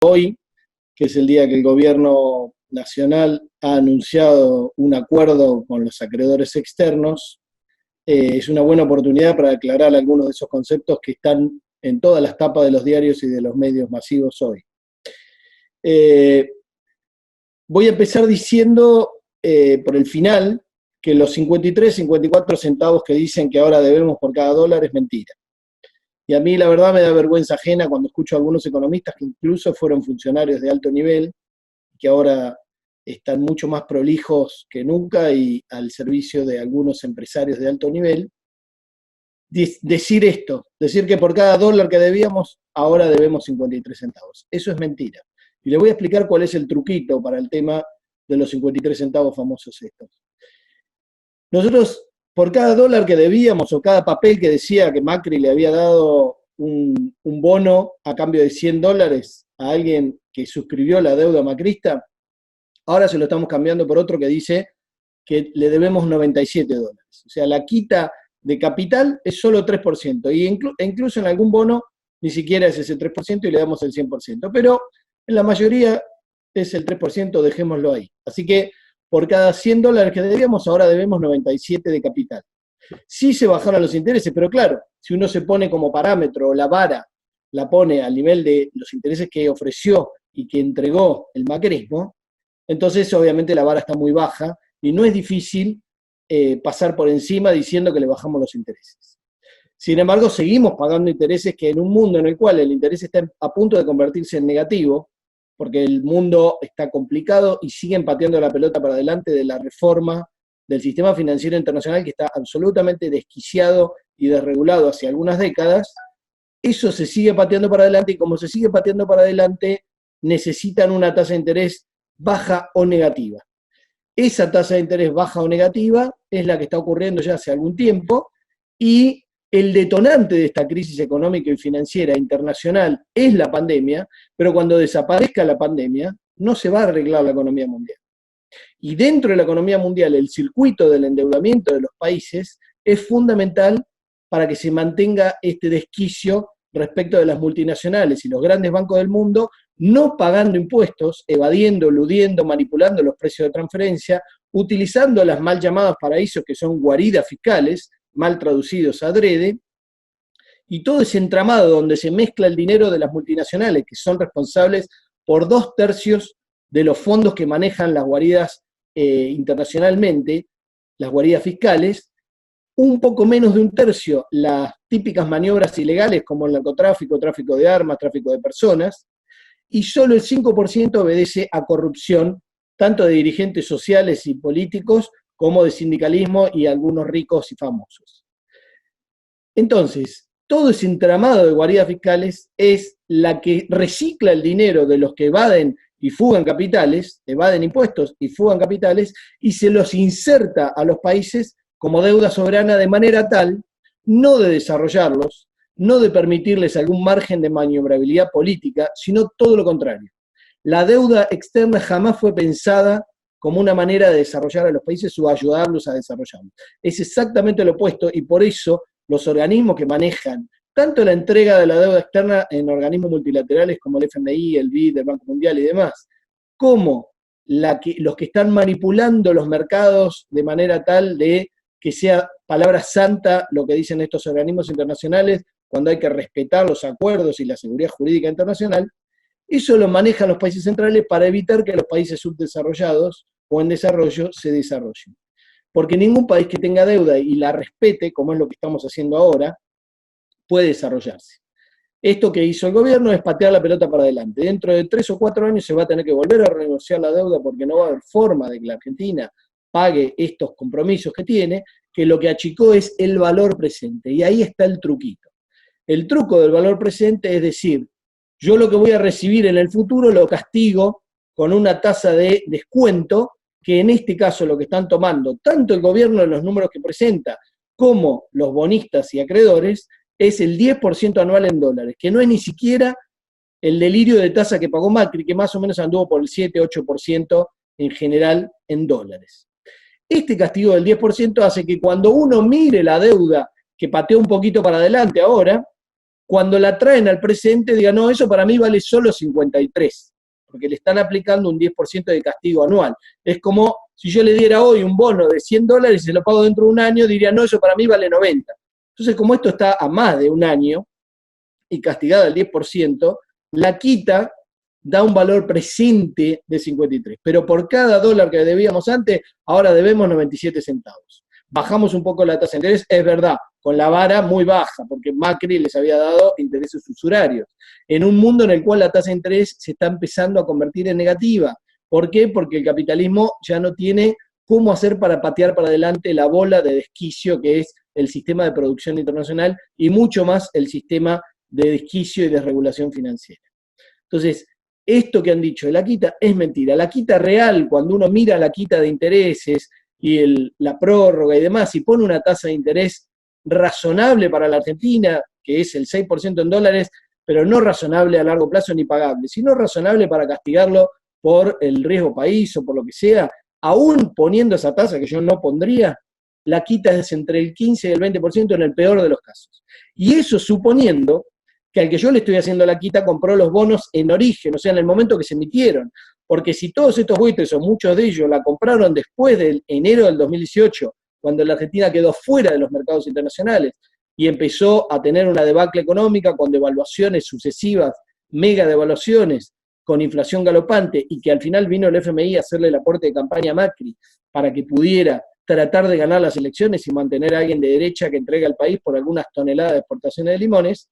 hoy, que es el día que el gobierno nacional ha anunciado un acuerdo con los acreedores externos, es una buena oportunidad para aclarar algunos de esos conceptos que están en todas las tapas de los diarios y de los medios masivos hoy. Voy a empezar diciendo por el final que los 53, 54 centavos que dicen que ahora debemos por cada dólar es mentira. Y a mí la verdad me da vergüenza ajena cuando escucho a algunos economistas que incluso fueron funcionarios de alto nivel, que ahora están mucho más prolijos que nunca y al servicio de algunos empresarios de alto nivel, decir esto, decir que por cada dólar que debíamos, ahora debemos 53 centavos. Eso es mentira. Y les voy a explicar cuál es el truquito para el tema de los 53 centavos famosos estos. Nosotros, por cada dólar que debíamos o cada papel que decía que Macri le había dado un bono a cambio de 100 dólares a alguien que suscribió la deuda macrista, ahora se lo estamos cambiando por otro que dice que le debemos 97 dólares. O sea, la quita de capital es solo 3%, e incluso en algún bono ni siquiera es ese 3% y le damos el 100%, pero en la mayoría es el 3%, dejémoslo ahí. Así que por cada 100 dólares que debíamos, ahora debemos 97 de capital. Sí se bajaron los intereses, pero claro, si uno se pone como parámetro, la vara la pone al nivel de los intereses que ofreció y que entregó el macrismo, entonces obviamente la vara está muy baja y no es difícil pasar por encima diciendo que le bajamos los intereses. Sin embargo, seguimos pagando intereses que en un mundo en el cual el interés está a punto de convertirse en negativo, porque el mundo está complicado y siguen pateando la pelota para adelante de la reforma del sistema financiero internacional que está absolutamente desquiciado y desregulado hace algunas décadas, eso se sigue pateando para adelante y como se sigue pateando para adelante, necesitan una tasa de interés baja o negativa. Esa tasa de interés baja o negativa es la que está ocurriendo ya hace algún tiempo y el detonante de esta crisis económica y financiera internacional es la pandemia, pero cuando desaparezca la pandemia no se va a arreglar la economía mundial. Y dentro de la economía mundial el circuito del endeudamiento de los países es fundamental para que se mantenga este desquicio respecto de las multinacionales y los grandes bancos del mundo no pagando impuestos, evadiendo, eludiendo, manipulando los precios de transferencia, utilizando las mal llamadas paraísos que son guaridas fiscales, mal traducidos adrede, y todo ese entramado donde se mezcla el dinero de las multinacionales, que son responsables por 2/3 de los fondos que manejan las guaridas internacionalmente, las guaridas fiscales, un poco menos de 1/3 las típicas maniobras ilegales como el narcotráfico, tráfico de armas, tráfico de personas, y solo el 5% obedece a corrupción, tanto de dirigentes sociales y políticos como de sindicalismo y algunos ricos y famosos. Entonces, todo ese entramado de guaridas fiscales es la que recicla el dinero de los que evaden y fugan capitales, evaden impuestos y fugan capitales, y se los inserta a los países como deuda soberana de manera tal, no de desarrollarlos, no de permitirles algún margen de maniobrabilidad política, sino todo lo contrario. La deuda externa jamás fue pensada como una manera de desarrollar a los países o ayudarlos a desarrollarlos. Es exactamente lo opuesto y por eso los organismos que manejan tanto la entrega de la deuda externa en organismos multilaterales como el FMI, el BID, el Banco Mundial y demás, como los que están manipulando los mercados de manera tal de que sea palabra santa lo que dicen estos organismos internacionales cuando hay que respetar los acuerdos y la seguridad jurídica internacional, eso lo manejan los países centrales para evitar que los países subdesarrollados o en desarrollo se desarrollen. Porque ningún país que tenga deuda y la respete, como es lo que estamos haciendo ahora, puede desarrollarse. Esto que hizo el gobierno es patear la pelota para adelante. Dentro de 3 o 4 años se va a tener que volver a renegociar la deuda porque no va a haber forma de que la Argentina pague estos compromisos que tiene, que lo que achicó es el valor presente. Y ahí está el truquito. El truco del valor presente es decir, yo lo que voy a recibir en el futuro lo castigo con una tasa de descuento, que en este caso lo que están tomando tanto el gobierno en los números que presenta como los bonistas y acreedores es el 10% anual en dólares, que no es ni siquiera el delirio de tasa que pagó Macri, que más o menos anduvo por el 7-8% en general en dólares. Este castigo del 10% hace que cuando uno mire la deuda que pateó un poquito para adelante ahora, cuando la traen al presente diga, no, eso para mí vale solo 53, porque le están aplicando un 10% de castigo anual. Es como si yo le diera hoy un bono de $100 y se lo pago dentro de un año, diría, no, eso para mí vale 90. Entonces, como esto está a más de un año y castigada al 10%, la quita da un valor presente de 53, pero por cada dólar que debíamos antes, ahora debemos 97 centavos. Bajamos un poco la tasa de interés, es verdad, con la vara muy baja, porque Macri les había dado intereses usurarios, en un mundo en el cual la tasa de interés se está empezando a convertir en negativa. ¿Por qué? Porque el capitalismo ya no tiene cómo hacer para patear para adelante la bola de desquicio que es el sistema de producción internacional y mucho más el sistema de desquicio y desregulación financiera. Entonces, esto que han dicho de la quita es mentira. La quita real, cuando uno mira la quita de intereses y la prórroga y demás, y pone una tasa de interés razonable para la Argentina, que es el 6% en dólares, pero no razonable a largo plazo ni pagable, sino razonable para castigarlo por el riesgo país o por lo que sea, aún poniendo esa tasa que yo no pondría, la quita es entre el 15 y el 20% en el peor de los casos. Y eso suponiendo que al que yo le estoy haciendo la quita compró los bonos en origen, o sea, en el momento que se emitieron. Porque si todos estos buitres, o muchos de ellos, la compraron después del enero del 2018, cuando la Argentina quedó fuera de los mercados internacionales y empezó a tener una debacle económica con devaluaciones sucesivas, mega devaluaciones, con inflación galopante, y que al final vino el FMI a hacerle el aporte de campaña a Macri para que pudiera tratar de ganar las elecciones y mantener a alguien de derecha que entregue al país por algunas toneladas de exportaciones de limones.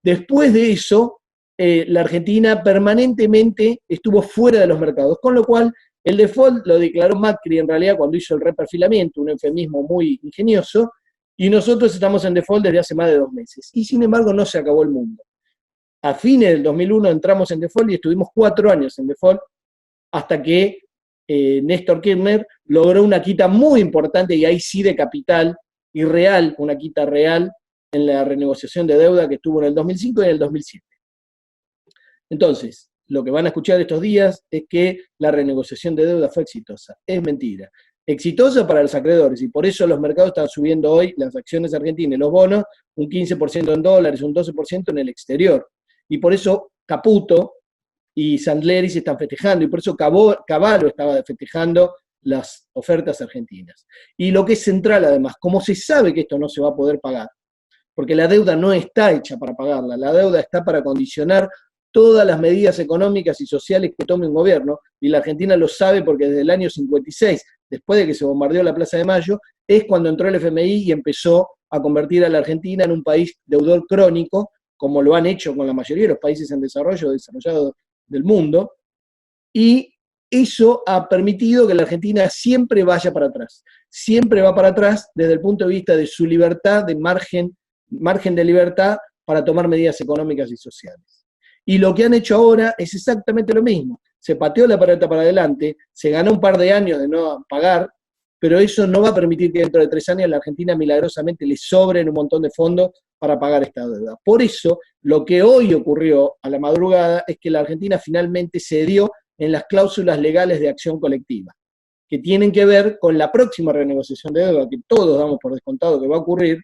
Después de eso, la Argentina permanentemente estuvo fuera de los mercados, con lo cual el default lo declaró Macri en realidad cuando hizo el reperfilamiento, un eufemismo muy ingenioso, y nosotros estamos en default desde hace más de 2 meses. Y sin embargo no se acabó el mundo. A fines del 2001 entramos en default y estuvimos 4 años en default hasta que Néstor Kirchner logró una quita muy importante, y ahí sí de capital y real, una quita real, en la renegociación de deuda que estuvo en el 2005 y en el 2007. Entonces, lo que van a escuchar estos días es que la renegociación de deuda fue exitosa. Es mentira. Exitosa para los acreedores, y por eso los mercados están subiendo hoy las acciones argentinas, los bonos, un 15% en dólares, un 12% en el exterior. Y por eso Caputo y Sandleri se están festejando, y por eso Cavallo estaba festejando las ofertas argentinas. Y lo que es central además, como se sabe que esto no se va a poder pagar, porque la deuda no está hecha para pagarla, la deuda está para condicionar todas las medidas económicas y sociales que tome un gobierno, y la Argentina lo sabe porque desde el año 56, después de que se bombardeó la Plaza de Mayo, es cuando entró el FMI y empezó a convertir a la Argentina en un país deudor crónico, como lo han hecho con la mayoría de los países en desarrollo, desarrollados del mundo, y eso ha permitido que la Argentina siempre vaya para atrás, siempre va para atrás desde el punto de vista de su libertad, de margen de libertad para tomar medidas económicas y sociales. Y lo que han hecho ahora es exactamente lo mismo. Se pateó la pelota para adelante, se ganó un par de años de no pagar, pero eso no va a permitir que dentro de 3 años la Argentina milagrosamente le sobren un montón de fondos para pagar esta deuda. Por eso, lo que hoy ocurrió a la madrugada es que la Argentina finalmente cedió en las cláusulas legales de acción colectiva, que tienen que ver con la próxima renegociación de deuda, que todos damos por descontado que va a ocurrir,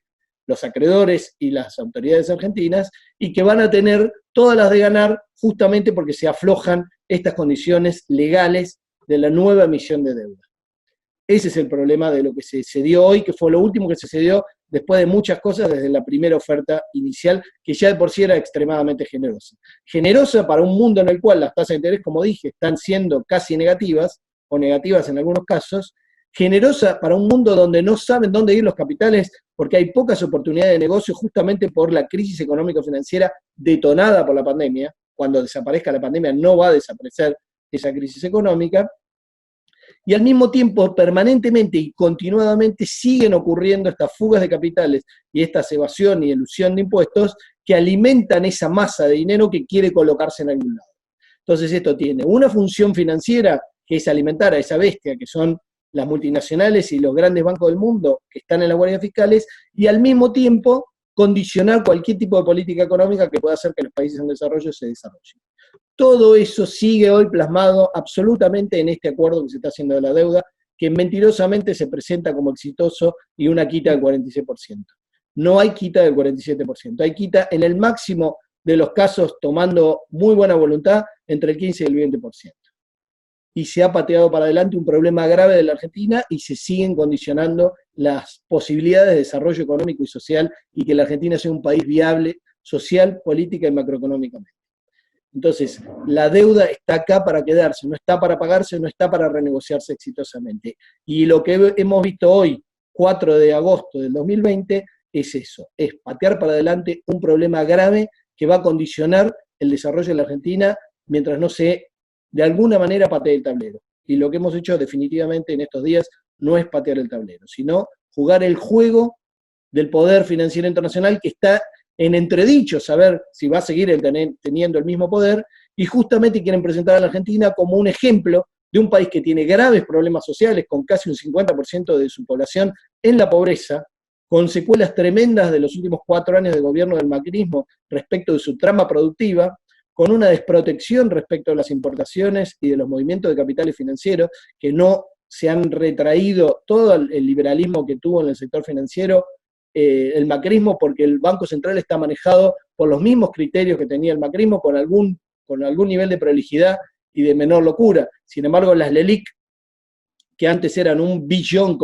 los acreedores y las autoridades argentinas, y que van a tener todas las de ganar justamente porque se aflojan estas condiciones legales de la nueva emisión de deuda. Ese es el problema de lo que se cedió hoy, que fue lo último que se cedió después de muchas cosas desde la primera oferta inicial, que ya de por sí era extremadamente generosa. Generosa para un mundo en el cual las tasas de interés, como dije, están siendo casi negativas, o negativas en algunos casos. Generosa para un mundo donde no saben dónde ir los capitales porque hay pocas oportunidades de negocio justamente por la crisis económico-financiera detonada por la pandemia. Cuando desaparezca la pandemia no va a desaparecer esa crisis económica. Y al mismo tiempo, permanentemente y continuadamente siguen ocurriendo estas fugas de capitales y estas evasión y elusión de impuestos que alimentan esa masa de dinero que quiere colocarse en algún lado. Entonces esto tiene una función financiera, que es alimentar a esa bestia que son las multinacionales y los grandes bancos del mundo que están en las guardias fiscales, y al mismo tiempo condicionar cualquier tipo de política económica que pueda hacer que los países en desarrollo se desarrollen. Todo eso sigue hoy plasmado absolutamente en este acuerdo que se está haciendo de la deuda, que mentirosamente se presenta como exitoso y una quita del 46%. no hay quita del 47%. Hay quita en el máximo de los casos, tomando muy buena voluntad, entre el 15 y el 20%. Y se ha pateado para adelante un problema grave de la Argentina y se siguen condicionando las posibilidades de desarrollo económico y social y que la Argentina sea un país viable social, política y macroeconómicamente. Entonces, la deuda está acá para quedarse, no está para pagarse, no está para renegociarse exitosamente. Y lo que hemos visto hoy, 4 de agosto del 2020, es eso, es patear para adelante un problema grave que va a condicionar el desarrollo de la Argentina mientras no se, de alguna manera, patee el tablero. Y lo que hemos hecho definitivamente en estos días no es patear el tablero, sino jugar el juego del poder financiero internacional que está en entredicho, saber si va a seguir teniendo el mismo poder, y justamente quieren presentar a la Argentina como un ejemplo de un país que tiene graves problemas sociales, con casi un 50% de su población en la pobreza, con secuelas tremendas de los últimos 4 años de gobierno del macrismo respecto de su trama productiva, con una desprotección respecto a las importaciones y de los movimientos de capitales financieros, que no se han retraído todo el liberalismo que tuvo en el sector financiero, el macrismo, porque el Banco Central está manejado por los mismos criterios que tenía el macrismo, con algún nivel de prolijidad y de menor locura. Sin embargo, las LELIQ, que antes eran 1,2 billón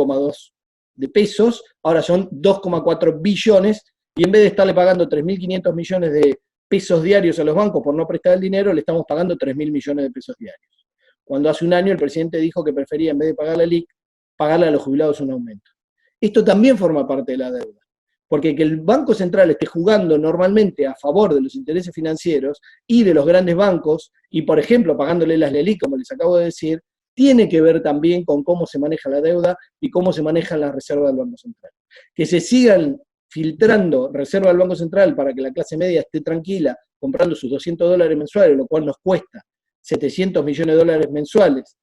de pesos, ahora son 2,4 billones, y en vez de estarle pagando 3.500 millones de pesos diarios a los bancos por no prestar el dinero, le estamos pagando 3.000 millones de pesos diarios. Cuando hace un año el presidente dijo que prefería, en vez de pagarle a LELIQ, pagarle a los jubilados un aumento. Esto también forma parte de la deuda, porque que el Banco Central esté jugando normalmente a favor de los intereses financieros y de los grandes bancos, y por ejemplo pagándole las LELIQ, como les acabo de decir, tiene que ver también con cómo se maneja la deuda y cómo se manejan las reservas del Banco Central. Que se sigan filtrando reservas del Banco Central para que la clase media esté tranquila comprando sus $200 mensuales, lo cual nos cuesta 700 millones de dólares mensuales,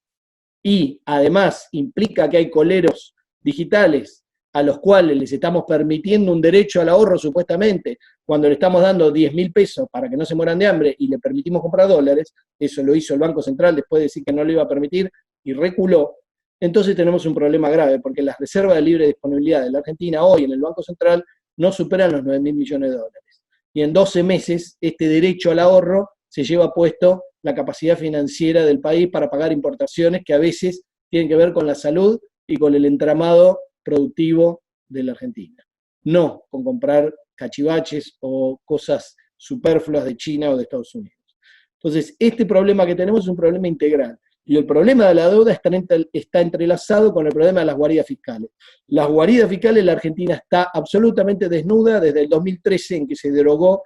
y además implica que hay coleros digitales a los cuales les estamos permitiendo un derecho al ahorro supuestamente, cuando le estamos dando 10.000 pesos para que no se mueran de hambre y le permitimos comprar dólares. Eso lo hizo el Banco Central después de decir que no lo iba a permitir y reculó. Entonces tenemos un problema grave, porque las reservas de libre disponibilidad de la Argentina hoy en el Banco Central no superan los 9.000 millones de dólares. Y en 12 meses este derecho al ahorro se lleva puesto la capacidad financiera del país para pagar importaciones que a veces tienen que ver con la salud y con el entramado productivo de la Argentina. No con comprar cachivaches o cosas superfluas de China o de Estados Unidos. Entonces, este problema que tenemos es un problema integral. Y el problema de la deuda está entrelazado con el problema de las guaridas fiscales. Las guaridas fiscales, la Argentina está absolutamente desnuda desde el 2013, en que se derogó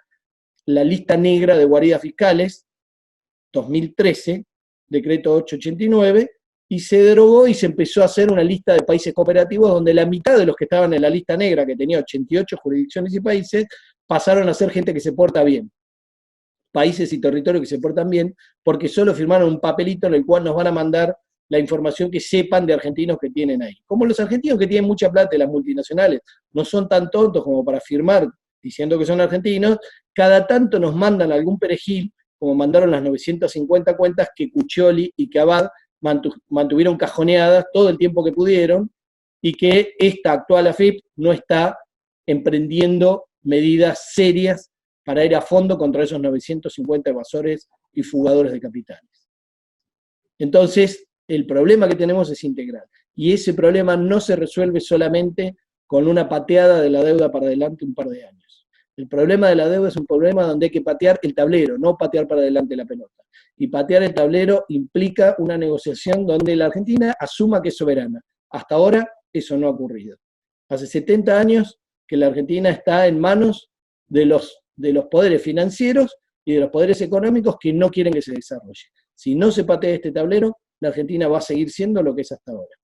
la lista negra de guaridas fiscales, 2013, decreto 889, y se derogó y se empezó a hacer una lista de países cooperativos donde la mitad de los que estaban en la lista negra, que tenía 88 jurisdicciones y países, pasaron a ser gente que se porta bien. Países y territorios que se portan bien, porque solo firmaron un papelito en el cual nos van a mandar la información que sepan de argentinos que tienen ahí. Como los argentinos que tienen mucha plata y las multinacionales no son tan tontos como para firmar diciendo que son argentinos, cada tanto nos mandan algún perejil, como mandaron las 950 cuentas que Cuccioli y que Abad mantuvieron cajoneadas todo el tiempo que pudieron, y que esta actual AFIP no está emprendiendo medidas serias para ir a fondo contra esos 950 evasores y fugadores de capitales. Entonces, el problema que tenemos es integral, y ese problema no se resuelve solamente con una pateada de la deuda para adelante un par de años. El problema de la deuda es un problema donde hay que patear el tablero, no patear para adelante la pelota. Y patear el tablero implica una negociación donde la Argentina asuma que es soberana. Hasta ahora eso no ha ocurrido. Hace 70 años que la Argentina está en manos de los poderes financieros y de los poderes económicos que no quieren que se desarrolle. Si no se patea este tablero, la Argentina va a seguir siendo lo que es hasta ahora.